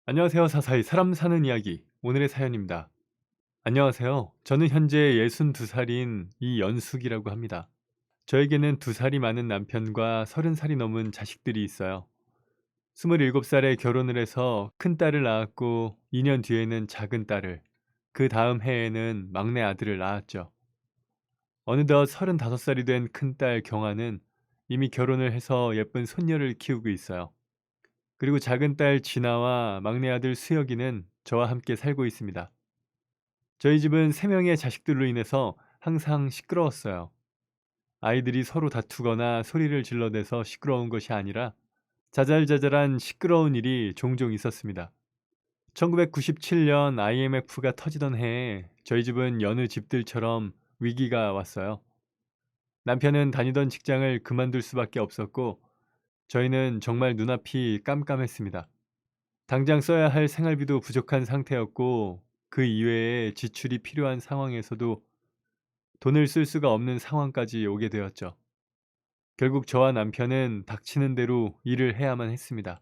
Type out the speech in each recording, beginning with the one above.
안녕하세요. 사사의 사람 사는 이야기 오늘의 사연입니다. 안녕하세요. 저는 현재 62살인 이연숙이라고 합니다. 저에게는 2살이 많은 남편과 30살이 넘은 자식들이 있어요. 27살에 결혼을 해서 큰딸을 낳았고 2년 뒤에는 작은 딸을, 그 다음 해에는 막내 아들을 낳았죠. 어느덧 35살이 된 큰딸 경아는 이미 결혼을 해서 예쁜 손녀를 키우고 있어요. 그리고 작은 딸 진아와 막내 아들 수혁이는 저와 함께 살고 있습니다. 저희 집은 3명의 자식들로 인해서 항상 시끄러웠어요. 아이들이 서로 다투거나 소리를 질러대서 시끄러운 것이 아니라 자잘자잘한 시끄러운 일이 종종 있었습니다. 1997년 IMF가 터지던 해에 저희 집은 여느 집들처럼 위기가 왔어요. 남편은 다니던 직장을 그만둘 수밖에 없었고 저희는 정말 눈앞이 깜깜했습니다. 당장 써야 할 생활비도 부족한 상태였고 그 이외에 지출이 필요한 상황에서도 돈을 쓸 수가 없는 상황까지 오게 되었죠. 결국 저와 남편은 닥치는 대로 일을 해야만 했습니다.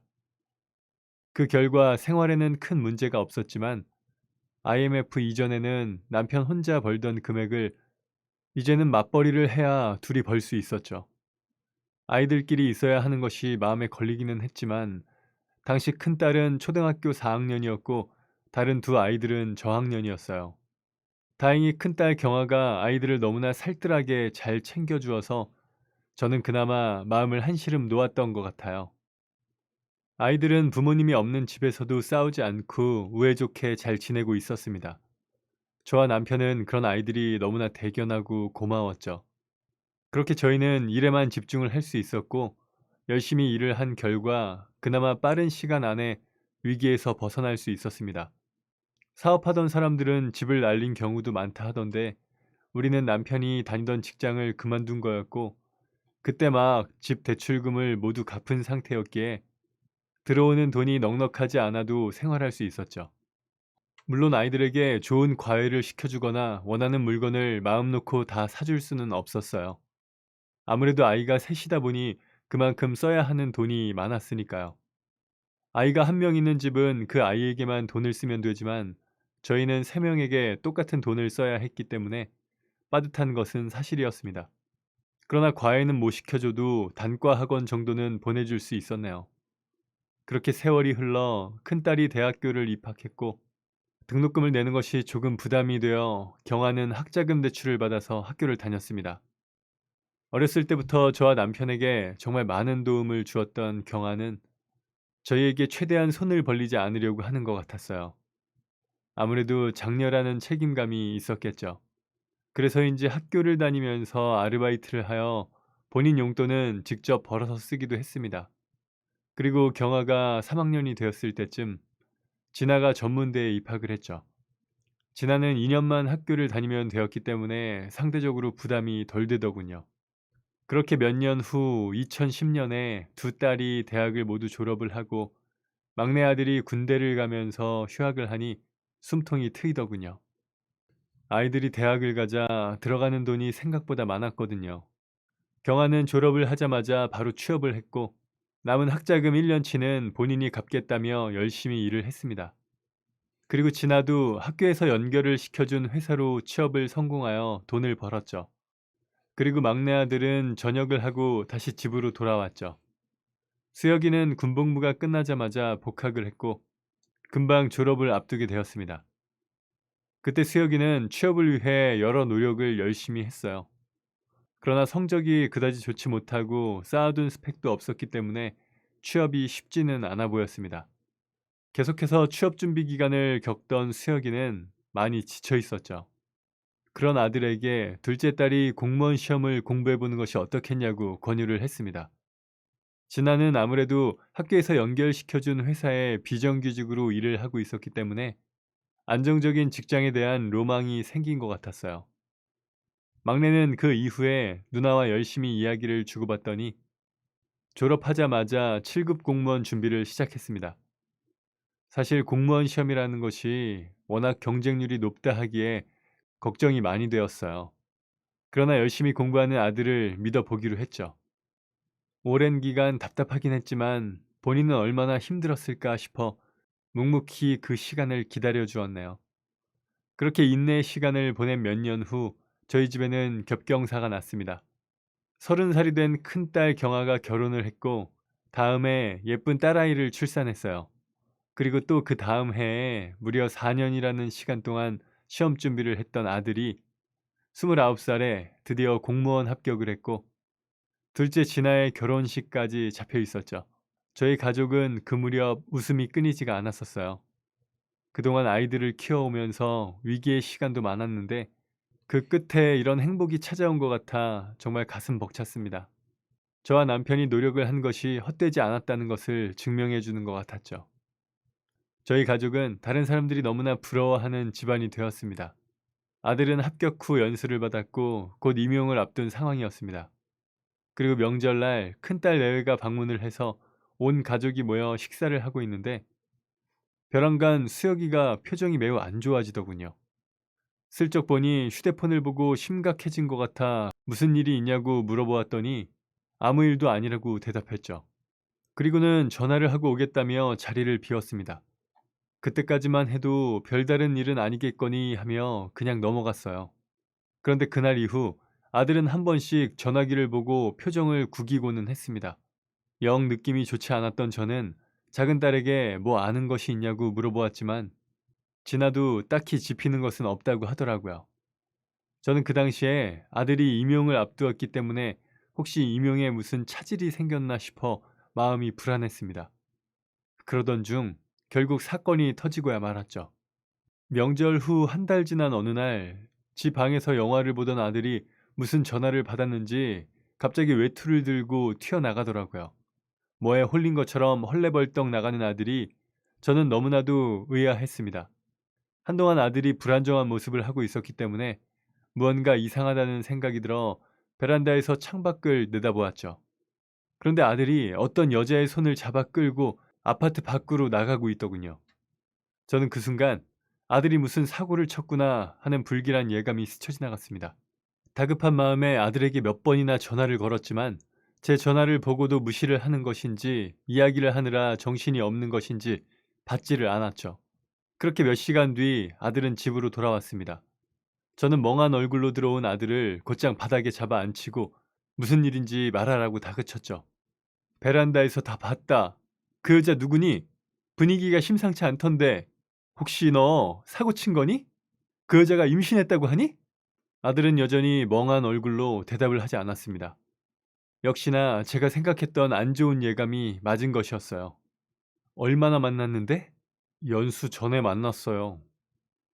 그 결과 생활에는 큰 문제가 없었지만 IMF 이전에는 남편 혼자 벌던 금액을 이제는 맞벌이를 해야 둘이 벌 수 있었죠. 아이들끼리 있어야 하는 것이 마음에 걸리기는 했지만 당시 큰딸은 초등학교 4학년이었고 다른 두 아이들은 저학년이었어요. 다행히 큰딸 경아가 아이들을 너무나 살뜰하게 잘 챙겨주어서 저는 그나마 마음을 한시름 놓았던 것 같아요. 아이들은 부모님이 없는 집에서도 싸우지 않고 우애 좋게 잘 지내고 있었습니다. 저와 남편은 그런 아이들이 너무나 대견하고 고마웠죠. 그렇게 저희는 일에만 집중을 할 수 있었고 열심히 일을 한 결과 그나마 빠른 시간 안에 위기에서 벗어날 수 있었습니다. 사업하던 사람들은 집을 날린 경우도 많다 하던데 우리는 남편이 다니던 직장을 그만둔 거였고 그때 막 집 대출금을 모두 갚은 상태였기에 들어오는 돈이 넉넉하지 않아도 생활할 수 있었죠. 물론 아이들에게 좋은 과외를 시켜주거나 원하는 물건을 마음 놓고 다 사줄 수는 없었어요. 아무래도 아이가 셋이다 보니 그만큼 써야 하는 돈이 많았으니까요. 아이가 한 명 있는 집은 그 아이에게만 돈을 쓰면 되지만 저희는 3명에게 똑같은 돈을 써야 했기 때문에 빠듯한 것은 사실이었습니다. 그러나 과외는 못 시켜줘도 단과 학원 정도는 보내줄 수 있었네요. 그렇게 세월이 흘러 큰딸이 대학교를 입학했고 등록금을 내는 것이 조금 부담이 되어 경아는 학자금 대출을 받아서 학교를 다녔습니다. 어렸을 때부터 저와 남편에게 정말 많은 도움을 주었던 경아는 저희에게 최대한 손을 벌리지 않으려고 하는 것 같았어요. 아무래도 장녀라는 책임감이 있었겠죠. 그래서인지 학교를 다니면서 아르바이트를 하여 본인 용돈은 직접 벌어서 쓰기도 했습니다. 그리고 경아가 3학년이 되었을 때쯤 진아가 전문대에 입학을 했죠. 진아는 2년만 학교를 다니면 되었기 때문에 상대적으로 부담이 덜 되더군요. 그렇게 몇 년 후 2010년에 두 딸이 대학을 모두 졸업을 하고 막내 아들이 군대를 가면서 휴학을 하니 숨통이 트이더군요. 아이들이 대학을 가자 들어가는 돈이 생각보다 많았거든요. 경아는 졸업을 하자마자 바로 취업을 했고 남은 학자금 1년치는 본인이 갚겠다며 열심히 일을 했습니다. 그리고 진아도 학교에서 연결을 시켜준 회사로 취업을 성공하여 돈을 벌었죠. 그리고 막내 아들은 전역을 하고 다시 집으로 돌아왔죠. 수혁이는 군복무가 끝나자마자 복학을 했고 금방 졸업을 앞두게 되었습니다. 그때 수혁이는 취업을 위해 여러 노력을 열심히 했어요. 그러나 성적이 그다지 좋지 못하고 쌓아둔 스펙도 없었기 때문에 취업이 쉽지는 않아 보였습니다. 계속해서 취업 준비 기간을 겪던 수혁이는 많이 지쳐 있었죠. 그런 아들에게 둘째 딸이 공무원 시험을 공부해 보는 것이 어떻겠냐고 권유를 했습니다. 진아는 아무래도 학교에서 연결시켜준 회사에 비정규직으로 일을 하고 있었기 때문에 안정적인 직장에 대한 로망이 생긴 것 같았어요. 막내는 그 이후에 누나와 열심히 이야기를 주고받더니 졸업하자마자 7급 공무원 준비를 시작했습니다. 사실 공무원 시험이라는 것이 워낙 경쟁률이 높다 하기에 걱정이 많이 되었어요. 그러나 열심히 공부하는 아들을 믿어보기로 했죠. 오랜 기간 답답하긴 했지만 본인은 얼마나 힘들었을까 싶어 묵묵히 그 시간을 기다려 주었네요. 그렇게 인내의 시간을 보낸 몇 년 후 저희 집에는 겹경사가 났습니다. 30살이 된 큰딸 경아가 결혼을 했고 다음해 예쁜 딸아이를 출산했어요. 그리고 또 그 다음 해에 무려 4년이라는 시간 동안 시험 준비를 했던 아들이 29살에 드디어 공무원 합격을 했고 둘째 진아의 결혼식까지 잡혀 있었죠. 저희 가족은 그 무렵 웃음이 끊이지가 않았었어요. 그동안 아이들을 키워오면서 위기의 시간도 많았는데 그 끝에 이런 행복이 찾아온 것 같아 정말 가슴 벅찼습니다. 저와 남편이 노력을 한 것이 헛되지 않았다는 것을 증명해 주는 것 같았죠. 저희 가족은 다른 사람들이 너무나 부러워하는 집안이 되었습니다. 아들은 합격 후 연수를 받았고 곧 임용을 앞둔 상황이었습니다. 그리고 명절날 큰딸 내외가 방문을 해서 온 가족이 모여 식사를 하고 있는데 벼랑간 수혁이가 표정이 매우 안 좋아지더군요. 슬쩍 보니 휴대폰을 보고 심각해진 것 같아 무슨 일이 있냐고 물어보았더니 아무 일도 아니라고 대답했죠. 그리고는 전화를 하고 오겠다며 자리를 비웠습니다. 그때까지만 해도 별다른 일은 아니겠거니 하며 그냥 넘어갔어요. 그런데 그날 이후 아들은 한 번씩 전화기를 보고 표정을 구기고는 했습니다. 영 느낌이 좋지 않았던 저는 작은 딸에게 뭐 아는 것이 있냐고 물어보았지만 진아도 딱히 짚이는 것은 없다고 하더라고요. 저는 그 당시에 아들이 임용을 앞두었기 때문에 혹시 임용에 무슨 차질이 생겼나 싶어 마음이 불안했습니다. 그러던 중 결국 사건이 터지고야 말았죠. 명절 후 한 달 지난 어느 날 집 방에서 영화를 보던 아들이 무슨 전화를 받았는지 갑자기 외투를 들고 튀어나가더라고요. 뭐에 홀린 것처럼 헐레벌떡 나가는 아들이 저는 너무나도 의아했습니다. 한동안 아들이 불안정한 모습을 하고 있었기 때문에 무언가 이상하다는 생각이 들어 베란다에서 창밖을 내다보았죠. 그런데 아들이 어떤 여자의 손을 잡아 끌고 아파트 밖으로 나가고 있더군요. 저는 그 순간 아들이 무슨 사고를 쳤구나 하는 불길한 예감이 스쳐 지나갔습니다. 다급한 마음에 아들에게 몇 번이나 전화를 걸었지만 제 전화를 보고도 무시를 하는 것인지 이야기를 하느라 정신이 없는 것인지 받지를 않았죠. 그렇게 몇 시간 뒤 아들은 집으로 돌아왔습니다. 저는 멍한 얼굴로 들어온 아들을 곧장 바닥에 잡아 앉히고 무슨 일인지 말하라고 다그쳤죠. 베란다에서 다 봤다. 그 여자 누구니? 분위기가 심상치 않던데 혹시 너 사고 친 거니? 그 여자가 임신했다고 하니? 아들은 여전히 멍한 얼굴로 대답을 하지 않았습니다. 역시나 제가 생각했던 안 좋은 예감이 맞은 것이었어요. 얼마나 만났는데? 연수 전에 만났어요.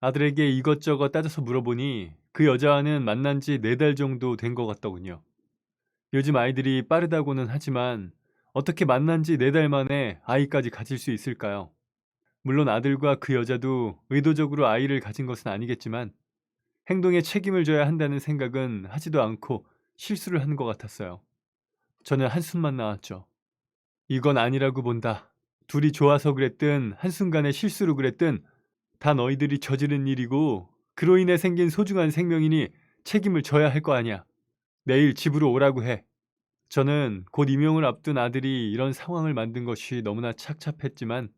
아들에게 이것저것 따져서 물어보니 그 여자와는 만난 지 4달 정도 된 것 같더군요. 요즘 아이들이 빠르다고는 하지만 어떻게 만난 지 4달 만에 아이까지 가질 수 있을까요? 물론 아들과 그 여자도 의도적으로 아이를 가진 것은 아니겠지만 행동에 책임을 져야 한다는 생각은 하지도 않고 실수를 한 것 같았어요. 저는 한숨만 나왔죠. 이건 아니라고 본다. 둘이 좋아서 그랬든 한순간의 실수로 그랬든 다 너희들이 저지른 일이고 그로 인해 생긴 소중한 생명이니 책임을 져야 할 거 아니야. 내일 집으로 오라고 해. 저는 곧 임용을 앞둔 아들이 이런 상황을 만든 것이 너무나 착잡했지만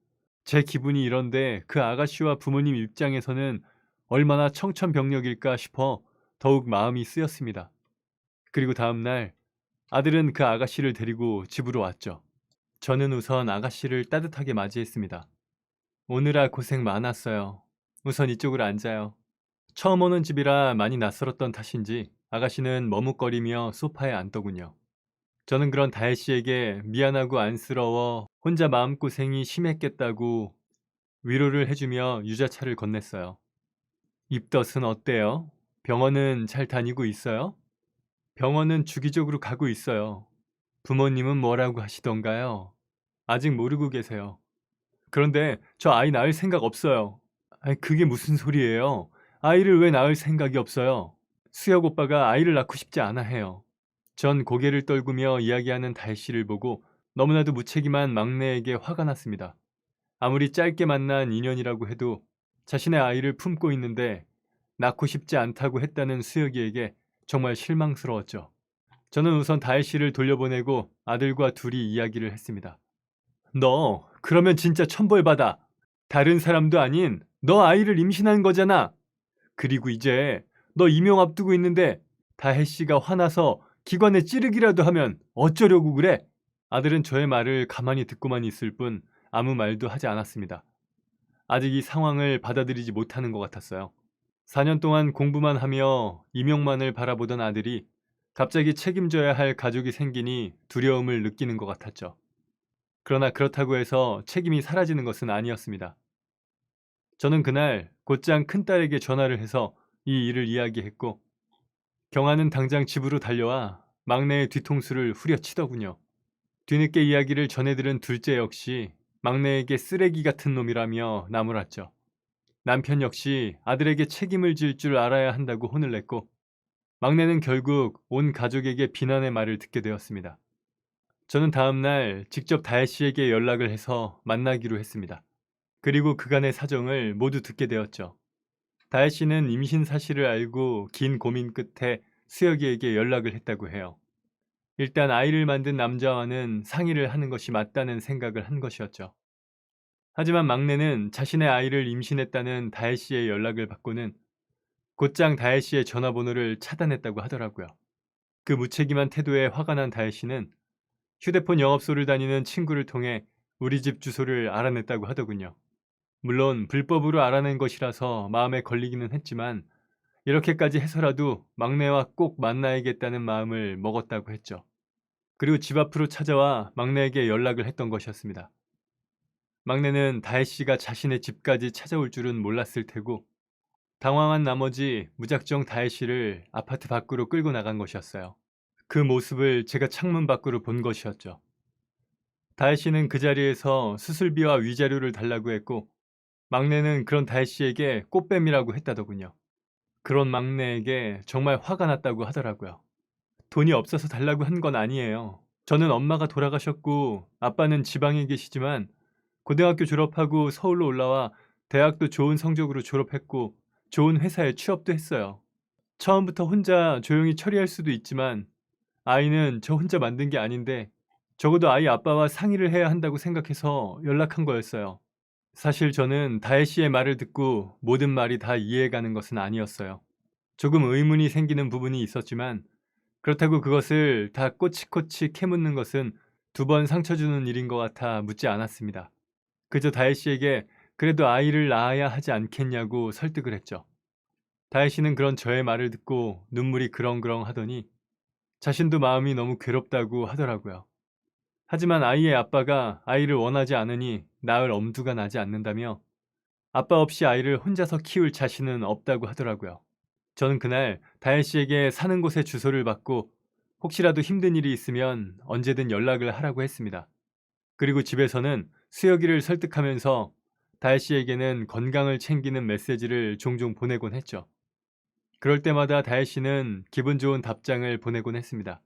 제 기분이 이런데 그 아가씨와 부모님 입장에서는 얼마나 청천벽력일까 싶어 더욱 마음이 쓰였습니다. 그리고 다음 날 아들은 그 아가씨를 데리고 집으로 왔죠. 저는 우선 아가씨를 따뜻하게 맞이했습니다. 오느라 고생 많았어요. 우선 이쪽으로 앉아요. 처음 오는 집이라 많이 낯설었던 탓인지 아가씨는 머뭇거리며 소파에 앉더군요. 저는 그런 다혜 씨에게 미안하고 안쓰러워 혼자 마음고생이 심했겠다고 위로를 해주며 유자차를 건넸어요. 입덧은 어때요? 병원은 잘 다니고 있어요? 병원은 주기적으로 가고 있어요. 부모님은 뭐라고 하시던가요? 아직 모르고 계세요. 그런데 저 아이 낳을 생각 없어요. 아이, 그게 무슨 소리예요? 아이를 왜 낳을 생각이 없어요? 수혁 오빠가 아이를 낳고 싶지 않아 해요. 전 고개를 떨구며 이야기하는 달씨를 보고 너무나도 무책임한 막내에게 화가 났습니다. 아무리 짧게 만난 인연이라고 해도 자신의 아이를 품고 있는데 낳고 싶지 않다고 했다는 수혁이에게 정말 실망스러웠죠. 저는 우선 달씨를 돌려보내고 아들과 둘이 이야기를 했습니다. 너 그러면 진짜 천벌받아. 다른 사람도 아닌 너 아이를 임신한 거잖아. 그리고 이제 너 임용 앞두고 있는데 다혜 씨가 화나서 기관에 찌르기라도 하면 어쩌려고 그래? 아들은 저의 말을 가만히 듣고만 있을 뿐 아무 말도 하지 않았습니다. 아직 이 상황을 받아들이지 못하는 것 같았어요. 4년 동안 공부만 하며 임용만을 바라보던 아들이 갑자기 책임져야 할 가족이 생기니 두려움을 느끼는 것 같았죠. 그러나 그렇다고 해서 책임이 사라지는 것은 아니었습니다. 저는 그날 곧장 큰딸에게 전화를 해서 이 일을 이야기했고 경아는 당장 집으로 달려와 막내의 뒤통수를 후려치더군요. 뒤늦게 이야기를 전해들은 둘째 역시 막내에게 쓰레기 같은 놈이라며 나무랐죠. 남편 역시 아들에게 책임을 질 줄 알아야 한다고 혼을 냈고 막내는 결국 온 가족에게 비난의 말을 듣게 되었습니다. 저는 다음날 직접 다혜 씨에게 연락을 해서 만나기로 했습니다. 그리고 그간의 사정을 모두 듣게 되었죠. 다혜 씨는 임신 사실을 알고 긴 고민 끝에 수혁이에게 연락을 했다고 해요. 일단 아이를 만든 남자와는 상의를 하는 것이 맞다는 생각을 한 것이었죠. 하지만 막내는 자신의 아이를 임신했다는 다혜 씨의 연락을 받고는 곧장 다혜 씨의 전화번호를 차단했다고 하더라고요. 그 무책임한 태도에 화가 난 다혜 씨는 휴대폰 영업소를 다니는 친구를 통해 우리 집 주소를 알아냈다고 하더군요. 물론 불법으로 알아낸 것이라서 마음에 걸리기는 했지만 이렇게까지 해서라도 막내와 꼭 만나야겠다는 마음을 먹었다고 했죠. 그리고 집 앞으로 찾아와 막내에게 연락을 했던 것이었습니다. 막내는 다혜 씨가 자신의 집까지 찾아올 줄은 몰랐을 테고 당황한 나머지 무작정 다혜 씨를 아파트 밖으로 끌고 나간 것이었어요. 그 모습을 제가 창문 밖으로 본 것이었죠. 다혜 씨는 그 자리에서 수술비와 위자료를 달라고 했고 막내는 그런 다혜 씨에게 꽃뱀이라고 했다더군요. 그런 막내에게 정말 화가 났다고 하더라고요. 돈이 없어서 달라고 한 건 아니에요. 저는 엄마가 돌아가셨고 아빠는 지방에 계시지만 고등학교 졸업하고 서울로 올라와 대학도 좋은 성적으로 졸업했고 좋은 회사에 취업도 했어요. 처음부터 혼자 조용히 처리할 수도 있지만 아이는 저 혼자 만든 게 아닌데 적어도 아이 아빠와 상의를 해야 한다고 생각해서 연락한 거였어요. 사실 저는 다혜 씨의 말을 듣고 모든 말이 다 이해가는 것은 아니었어요. 조금 의문이 생기는 부분이 있었지만 그렇다고 그것을 다 꼬치꼬치 캐묻는 것은 두 번 상처 주는 일인 것 같아 묻지 않았습니다. 그저 다혜 씨에게 그래도 아이를 낳아야 하지 않겠냐고 설득을 했죠. 다혜 씨는 그런 저의 말을 듣고 눈물이 그렁그렁 하더니 자신도 마음이 너무 괴롭다고 하더라고요. 하지만 아이의 아빠가 아이를 원하지 않으니 낳을 엄두가 나지 않는다며 아빠 없이 아이를 혼자서 키울 자신은 없다고 하더라고요. 저는 그날 다혜 씨에게 사는 곳의 주소를 받고 혹시라도 힘든 일이 있으면 언제든 연락을 하라고 했습니다. 그리고 집에서는 수혁이를 설득하면서 다혜 씨에게는 건강을 챙기는 메시지를 종종 보내곤 했죠. 그럴 때마다 다혜 씨는 기분 좋은 답장을 보내곤 했습니다.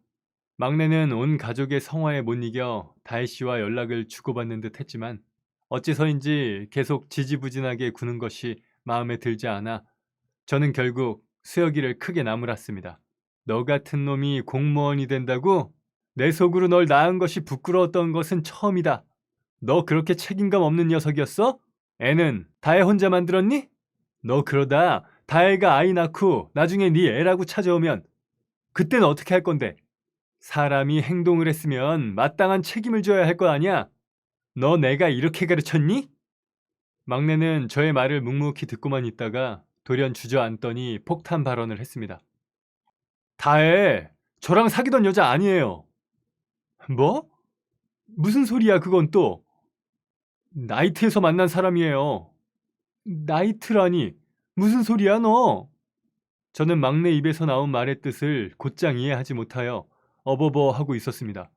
막내는 온 가족의 성화에 못 이겨 다혜 씨와 연락을 주고받는 듯 했지만 어째서인지 계속 지지부진하게 구는 것이 마음에 들지 않아 저는 결국 수혁이를 크게 나무랐습니다. 너 같은 놈이 공무원이 된다고? 내 속으로 널 낳은 것이 부끄러웠던 것은 처음이다. 너 그렇게 책임감 없는 녀석이었어? 애는 다혜 혼자 만들었니? 너 그러다 다혜가 아이 낳고 나중에 네 애라고 찾아오면 그땐 어떻게 할 건데? 사람이 행동을 했으면 마땅한 책임을 져야 할 거 아니야? 너 내가 이렇게 가르쳤니? 막내는 저의 말을 묵묵히 듣고만 있다가 돌연 주저앉더니 폭탄 발언을 했습니다. 다혜, 저랑 사귀던 여자 아니에요. 뭐? 무슨 소리야 그건 또? 나이트에서 만난 사람이에요. 나이트라니 무슨 소리야 너? 저는 막내 입에서 나온 말의 뜻을 곧장 이해하지 못하여 어버버 하고 있었습니다.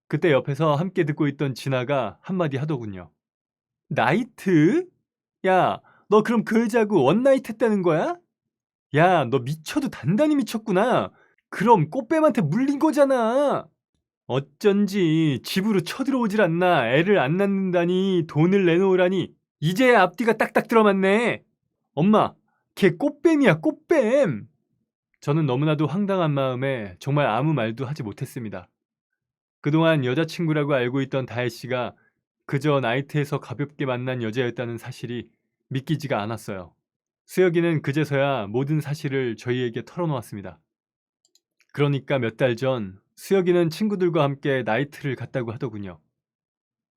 그때 옆에서 함께 듣고 있던 진아가 한마디 하더군요. 나이트? 야, 너 그럼 그 여자하고 원나잇 했다는 거야? 야, 너 미쳐도 단단히 미쳤구나. 그럼 꽃뱀한테 물린 거잖아. 어쩐지 집으로 쳐들어오질 않나 애를 안 낳는다니 돈을 내놓으라니 이제야 앞뒤가 딱딱 들어맞네. 엄마, 걔 꽃뱀이야 꽃뱀. 저는 너무나도 황당한 마음에 정말 아무 말도 하지 못했습니다. 그동안 여자친구라고 알고 있던 다혜 씨가 그저 나이트에서 가볍게 만난 여자였다는 사실이 믿기지가 않았어요. 수혁이는 그제서야 모든 사실을 저희에게 털어놓았습니다. 그러니까 몇 달 전 수혁이는 친구들과 함께 나이트를 갔다고 하더군요.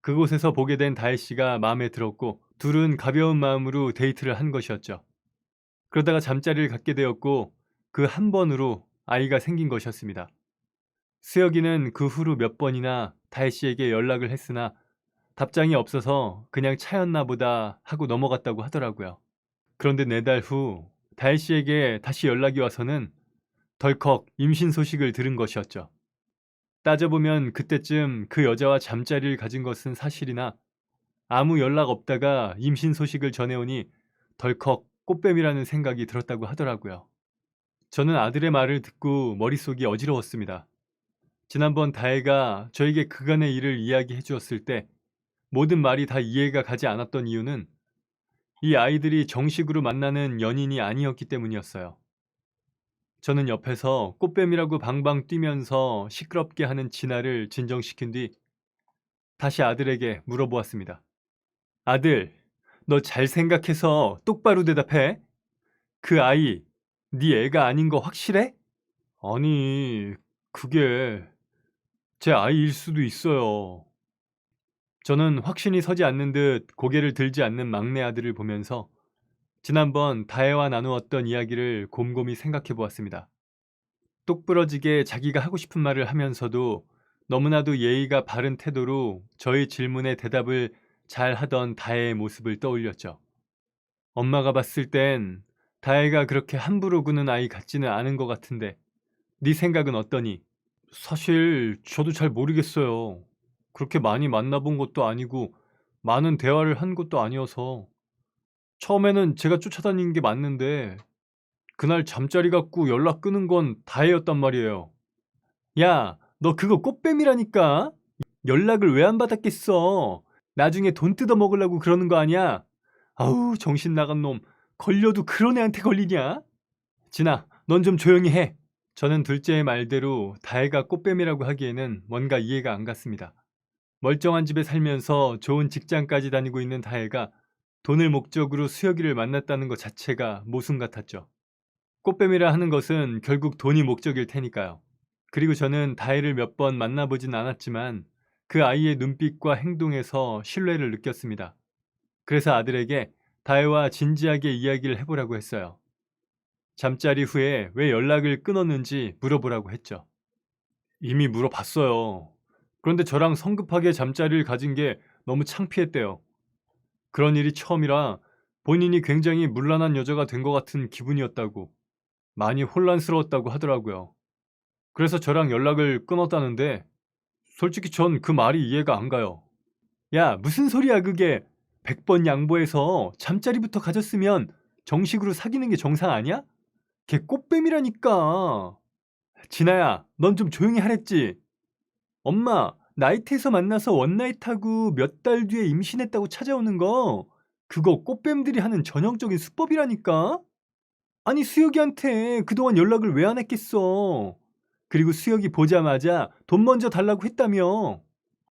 그곳에서 보게 된 다혜 씨가 마음에 들었고 둘은 가벼운 마음으로 데이트를 한 것이었죠. 그러다가 잠자리를 갖게 되었고 그 한 번으로 아이가 생긴 것이었습니다. 수혁이는 그 후로 몇 번이나 다혜 씨에게 연락을 했으나 답장이 없어서 그냥 차였나 보다 하고 넘어갔다고 하더라고요. 그런데 4달 후 다혜 씨에게 다시 연락이 와서는 덜컥 임신 소식을 들은 것이었죠. 따져보면 그때쯤 그 여자와 잠자리를 가진 것은 사실이나 아무 연락 없다가 임신 소식을 전해오니 덜컥 꽃뱀이라는 생각이 들었다고 하더라고요. 저는 아들의 말을 듣고 머릿속이 어지러웠습니다. 지난번 다혜가 저에게 그간의 일을 이야기해 주었을 때 모든 말이 다 이해가 가지 않았던 이유는 이 아이들이 정식으로 만나는 연인이 아니었기 때문이었어요. 저는 옆에서 꽃뱀이라고 방방 뛰면서 시끄럽게 하는 진아를 진정시킨 뒤 다시 아들에게 물어보았습니다. 아들, 너 잘 생각해서 똑바로 대답해. 그 아이, 네 애가 아닌 거 확실해? 아니, 그게 제 아이일 수도 있어요. 저는 확신이 서지 않는 듯 고개를 들지 않는 막내 아들을 보면서 지난번 다혜와 나누었던 이야기를 곰곰이 생각해 보았습니다. 똑부러지게 자기가 하고 싶은 말을 하면서도 너무나도 예의가 바른 태도로 저의 질문에 대답을 잘 하던 다혜의 모습을 떠올렸죠. 엄마가 봤을 땐 다혜가 그렇게 함부로 구는 아이 같지는 않은 것 같은데 네 생각은 어떠니? 사실 저도 잘 모르겠어요. 그렇게 많이 만나본 것도 아니고 많은 대화를 한 것도 아니어서 처음에는 제가 쫓아다닌 게 맞는데 그날 잠자리 갖고 연락 끊은 건 다혜였단 말이에요. 야, 너 그거 꽃뱀이라니까? 연락을 왜 안 받았겠어? 나중에 돈 뜯어 먹으려고 그러는 거 아니야? 아우, 정신 나간 놈. 걸려도 그런 애한테 걸리냐? 진아, 넌 좀 조용히 해. 저는 둘째의 말대로 다혜가 꽃뱀이라고 하기에는 뭔가 이해가 안 갔습니다. 멀쩡한 집에 살면서 좋은 직장까지 다니고 있는 다혜가 돈을 목적으로 수혁이를 만났다는 것 자체가 모순 같았죠. 꽃뱀이라 하는 것은 결국 돈이 목적일 테니까요. 그리고 저는 다혜를 몇 번 만나보진 않았지만 그 아이의 눈빛과 행동에서 신뢰를 느꼈습니다. 그래서 아들에게 다혜와 진지하게 이야기를 해보라고 했어요. 잠자리 후에 왜 연락을 끊었는지 물어보라고 했죠. 이미 물어봤어요. 그런데 저랑 성급하게 잠자리를 가진 게 너무 창피했대요. 그런 일이 처음이라 본인이 굉장히 문란한 여자가 된 것 같은 기분이었다고 많이 혼란스러웠다고 하더라고요. 그래서 저랑 연락을 끊었다는데 솔직히 전 그 말이 이해가 안 가요. 야, 무슨 소리야 그게. 100번 양보해서 잠자리부터 가졌으면 정식으로 사귀는 게 정상 아니야? 걔 꽃뱀이라니까. 진아야, 넌 좀 조용히 하랬지? 엄마, 나이트에서 만나서 원나잇하고 몇 달 뒤에 임신했다고 찾아오는 거 그거 꽃뱀들이 하는 전형적인 수법이라니까? 아니 수혁이한테 그동안 연락을 왜 안 했겠어? 그리고 수혁이 보자마자 돈 먼저 달라고 했다며.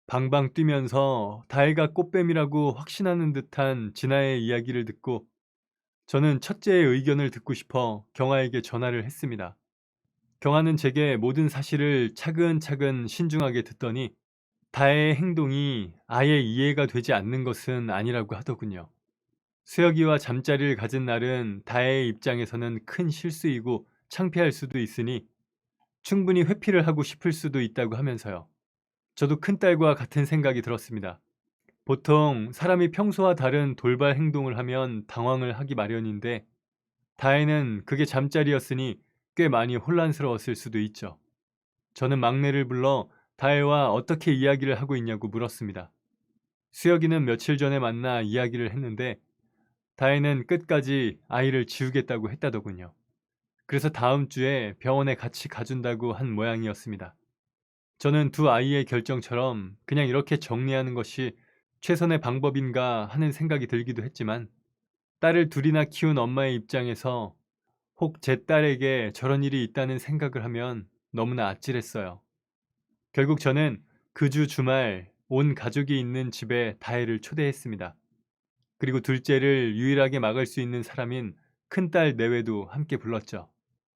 방방 뛰면서 다혜가 꽃뱀이라고 확신하는 듯한 진아의 이야기를 듣고 저는 첫째의 의견을 듣고 싶어 경아에게 전화를 했습니다. 경아는 제게 모든 사실을 차근차근 신중하게 듣더니 다혜의 행동이 아예 이해가 되지 않는 것은 아니라고 하더군요. 수혁이와 잠자리를 가진 날은 다혜의 입장에서는 큰 실수이고 창피할 수도 있으니 충분히 회피를 하고 싶을 수도 있다고 하면서요. 저도 큰딸과 같은 생각이 들었습니다. 보통 사람이 평소와 다른 돌발 행동을 하면 당황을 하기 마련인데 다혜는 그게 잠자리였으니 꽤 많이 혼란스러웠을 수도 있죠. 저는 막내를 불러 다혜와 어떻게 이야기를 하고 있냐고 물었습니다. 수혁이는 며칠 전에 만나 이야기를 했는데 다혜는 끝까지 아이를 지우겠다고 했다더군요. 그래서 다음 주에 병원에 같이 가준다고 한 모양이었습니다. 저는 두 아이의 결정처럼 그냥 이렇게 정리하는 것이 최선의 방법인가 하는 생각이 들기도 했지만 딸을 둘이나 키운 엄마의 입장에서 혹 제 딸에게 저런 일이 있다는 생각을 하면 너무나 아찔했어요. 결국 저는 그 주 주말 온 가족이 있는 집에 다혜를 초대했습니다. 그리고 둘째를 유일하게 막을 수 있는 사람인 큰딸 내외도 함께 불렀죠.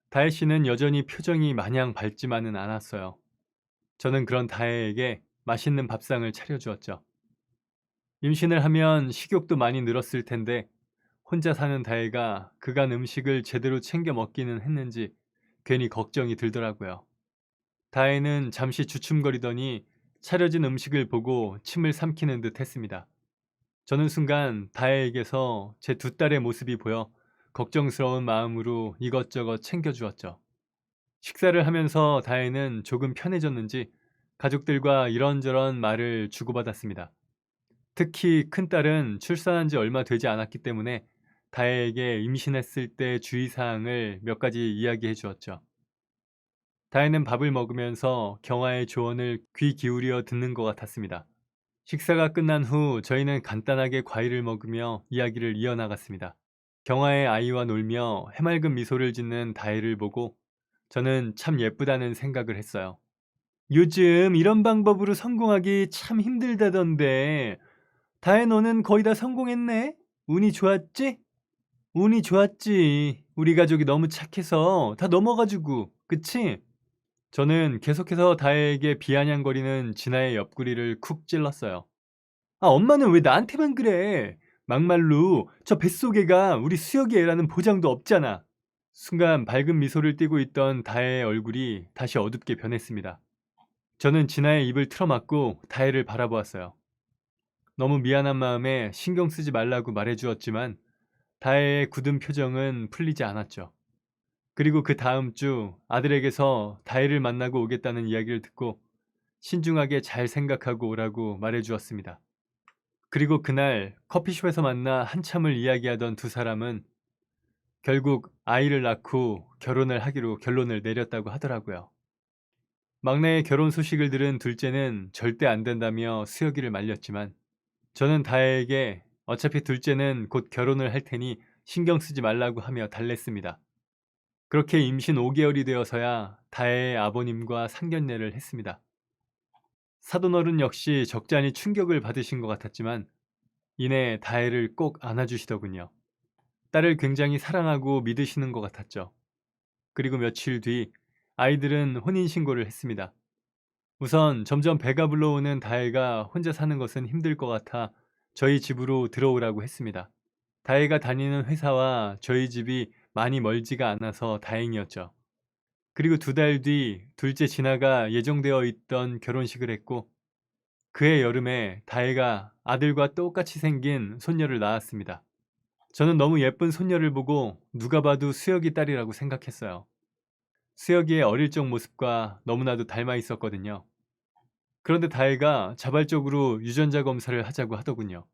다혜 씨는 여전히 표정이 마냥 밝지만은 않았어요. 저는 그런 다혜에게 맛있는 밥상을 차려주었죠. 임신을 하면 식욕도 많이 늘었을 텐데 혼자 사는 다혜가 그간 음식을 제대로 챙겨 먹기는 했는지 괜히 걱정이 들더라고요. 다혜는 잠시 주춤거리더니 차려진 음식을 보고 침을 삼키는 듯 했습니다. 저는 순간 다혜에게서 제 두 딸의 모습이 보여 걱정스러운 마음으로 이것저것 챙겨주었죠. 식사를 하면서 다혜는 조금 편해졌는지 가족들과 이런저런 말을 주고받았습니다. 특히 큰딸은 출산한 지 얼마 되지 않았기 때문에 다혜에게 임신했을 때 주의사항을 몇 가지 이야기해 주었죠. 다혜는 밥을 먹으면서 경아의 조언을 귀 기울여 듣는 것 같았습니다. 식사가 끝난 후 저희는 간단하게 과일을 먹으며 이야기를 이어나갔습니다. 경아의 아이와 놀며 해맑은 미소를 짓는 다혜를 보고 저는 참 예쁘다는 생각을 했어요. 요즘 이런 방법으로 성공하기 참 힘들다던데 다혜 너는 거의 다 성공했네? 운이 좋았지? 운이 좋았지. 우리 가족이 너무 착해서 다 넘어가지고 그치? 저는 계속해서 다혜에게 비아냥거리는 진아의 옆구리를 쿡 찔렀어요. 아 엄마는 왜 나한테만 그래? 막말로 저 뱃속애가 우리 수혁이 애라는 보장도 없잖아. 순간 밝은 미소를 띠고 있던 다혜의 얼굴이 다시 어둡게 변했습니다. 저는 진아의 입을 틀어막고 다혜를 바라보았어요. 너무 미안한 마음에 신경 쓰지 말라고 말해주었지만 다혜의 굳은 표정은 풀리지 않았죠. 그리고 그 다음 주 아들에게서 다혜를 만나고 오겠다는 이야기를 듣고 신중하게 잘 생각하고 오라고 말해주었습니다. 그리고 그날 커피숍에서 만나 한참을 이야기하던 두 사람은 결국 아이를 낳고 결혼을 하기로 결론을 내렸다고 하더라고요. 막내의 결혼 소식을 들은 둘째는 절대 안 된다며 수혁이를 말렸지만 저는 다혜에게 어차피 둘째는 곧 결혼을 할 테니 신경 쓰지 말라고 하며 달랬습니다. 그렇게 임신 5개월이 되어서야 다혜의 아버님과 상견례를 했습니다. 사돈어른 역시 적잖이 충격을 받으신 것 같았지만 이내 다혜를 꼭 안아주시더군요. 딸을 굉장히 사랑하고 믿으시는 것 같았죠. 그리고 며칠 뒤 아이들은 혼인신고를 했습니다. 우선 점점 배가 불러오는 다혜가 혼자 사는 것은 힘들 것 같아 저희 집으로 들어오라고 했습니다. 다혜가 다니는 회사와 저희 집이 많이 멀지가 않아서 다행이었죠. 그리고 두 달 뒤 둘째 진아가 예정되어 있던 결혼식을 했고 그해 여름에 다혜가 아들과 똑같이 생긴 손녀를 낳았습니다. 저는 너무 예쁜 손녀를 보고 누가 봐도 수혁이 딸이라고 생각했어요. 수혁이의 어릴 적 모습과 너무나도 닮아 있었거든요. 그런데 다혜가 자발적으로 유전자 검사를 하자고 하더군요.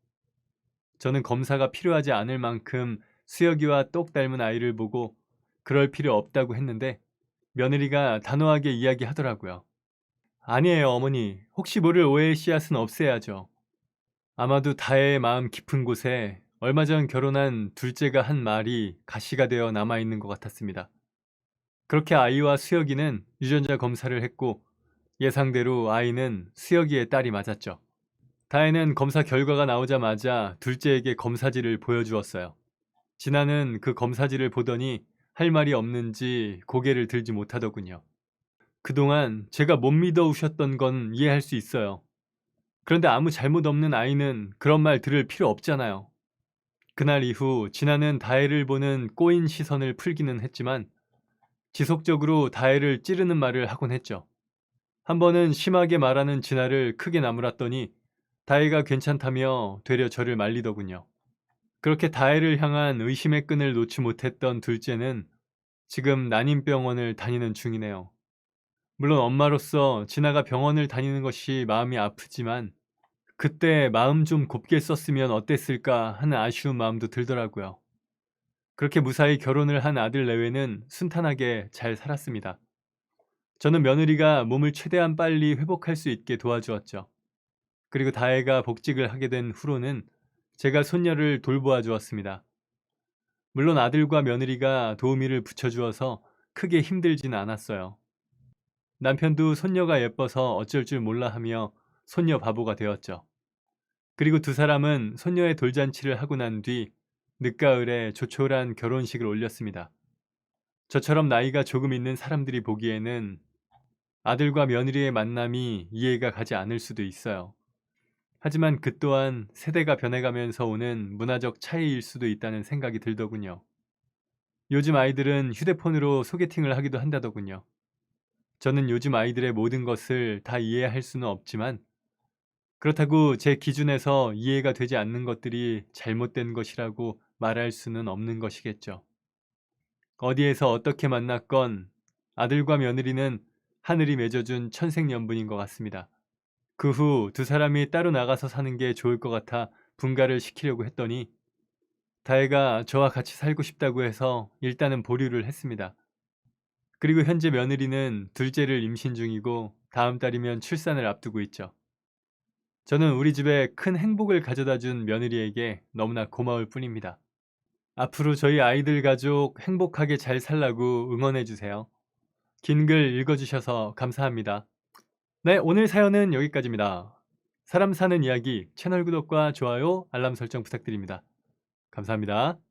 저는 검사가 필요하지 않을 만큼 수혁이와 똑 닮은 아이를 보고 그럴 필요 없다고 했는데 며느리가 단호하게 이야기하더라고요. 아니에요, 어머니. 혹시 모를 오해의 씨앗은 없애야죠. 아마도 다혜의 마음 깊은 곳에 얼마 전 결혼한 둘째가 한 말이 가시가 되어 남아있는 것 같았습니다. 그렇게 아이와 수혁이는 유전자 검사를 했고 예상대로 아이는 수혁이의 딸이 맞았죠. 다혜는 검사 결과가 나오자마자 둘째에게 검사지를 보여주었어요. 진아는 그 검사지를 보더니 할 말이 없는지 고개를 들지 못하더군요. 그동안 제가 못 믿어오셨던 건 이해할 수 있어요. 그런데 아무 잘못 없는 아이는 그런 말 들을 필요 없잖아요. 그날 이후 진아는 다혜를 보는 꼬인 시선을 풀기는 했지만 지속적으로 다혜를 찌르는 말을 하곤 했죠. 한 번은 심하게 말하는 진아를 크게 나무랐더니 다혜가 괜찮다며 되려 저를 말리더군요. 그렇게 다혜를 향한 의심의 끈을 놓지 못했던 둘째는 지금 난임병원을 다니는 중이네요. 물론 엄마로서 진아가 병원을 다니는 것이 마음이 아프지만 그때 마음 좀 곱게 썼으면 어땠을까 하는 아쉬운 마음도 들더라고요. 그렇게 무사히 결혼을 한 아들 내외는 순탄하게 잘 살았습니다. 저는 며느리가 몸을 최대한 빨리 회복할 수 있게 도와주었죠. 그리고 다혜가 복직을 하게 된 후로는 제가 손녀를 돌보아 주었습니다. 물론 아들과 며느리가 도우미를 붙여주어서 크게 힘들진 않았어요. 남편도 손녀가 예뻐서 어쩔 줄 몰라 하며 손녀 바보가 되었죠. 그리고 두 사람은 손녀의 돌잔치를 하고 난 뒤 늦가을에 조촐한 결혼식을 올렸습니다. 저처럼 나이가 조금 있는 사람들이 보기에는 아들과 며느리의 만남이 이해가 가지 않을 수도 있어요. 하지만 그 또한 세대가 변해가면서 오는 문화적 차이일 수도 있다는 생각이 들더군요. 요즘 아이들은 휴대폰으로 소개팅을 하기도 한다더군요. 저는 요즘 아이들의 모든 것을 다 이해할 수는 없지만 그렇다고 제 기준에서 이해가 되지 않는 것들이 잘못된 것이라고 말할 수는 없는 것이겠죠. 어디에서 어떻게 만났건 아들과 며느리는 하늘이 맺어준 천생연분인 것 같습니다. 그 후 두 사람이 따로 나가서 사는 게 좋을 것 같아 분가를 시키려고 했더니 다혜가 저와 같이 살고 싶다고 해서 일단은 보류를 했습니다. 그리고 현재 며느리는 둘째를 임신 중이고 다음 달이면 출산을 앞두고 있죠. 저는 우리 집에 큰 행복을 가져다 준 며느리에게 너무나 고마울 뿐입니다. 앞으로 저희 아이들 가족 행복하게 잘 살라고 응원해 주세요. 긴 글 읽어주셔서 감사합니다. 네, 오늘 사연은 여기까지입니다. 사람 사는 이야기 채널 구독과 좋아요, 알람 설정 부탁드립니다. 감사합니다.